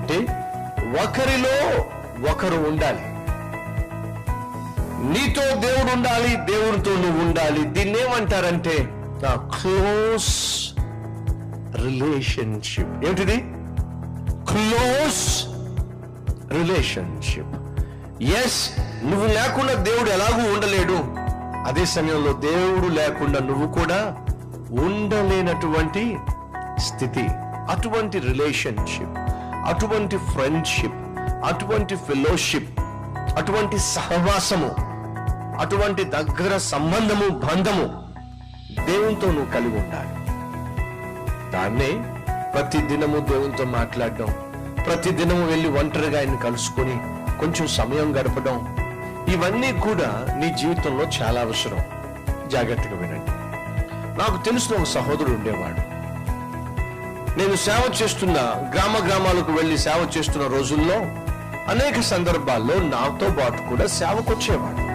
అంటే ఒకరిలో ఒకరు ఉండాలి. నీతో దేవుడు ఉండాలి, దేవుడితో నువ్వు ఉండాలి. దీన్ని ఏమంటారంటే క్లోజ్ రిలేషన్షిప్. ఏమిటిది? Close relationship. ఎస్, నువ్వు లేకుండా దేవుడు ఎలాగూ ఉండలేడు. అదే సమయంలో దేవుడు లేకుండా నువ్వు కూడా ఉండలేనటువంటి స్థితి. అటువంటి రిలేషన్షిప్, అటువంటి ఫ్రెండ్షిప్, అటువంటి ఫెలోషిప్, అటువంటి సహవాసము, అటువంటి దగ్గర సంబంధము, బంధము దేవునితో నువ్వు కలిగి ఉండాలి. దాన్నే ప్రతి దినము దేవునితో మాట్లాడడం, ప్రతి దినము వెళ్ళి ఒంటరిగా ఆయన కలుసుకొని కొంచెం సమయం గడపడం, ఇవన్నీ కూడా నీ జీవితంలో చాలా అవసరం. జాగ్రత్తగా వినండి. నాకు తెలిసిన ఒక సహోదరుడు ఉండేవాడు. నేను సేవ చేస్తున్న గ్రామాలకు వెళ్ళి సేవ చేస్తున్న రోజుల్లో అనేక సందర్భాల్లో నాతో పాటు కూడా సేవకు వచ్చేవాడు.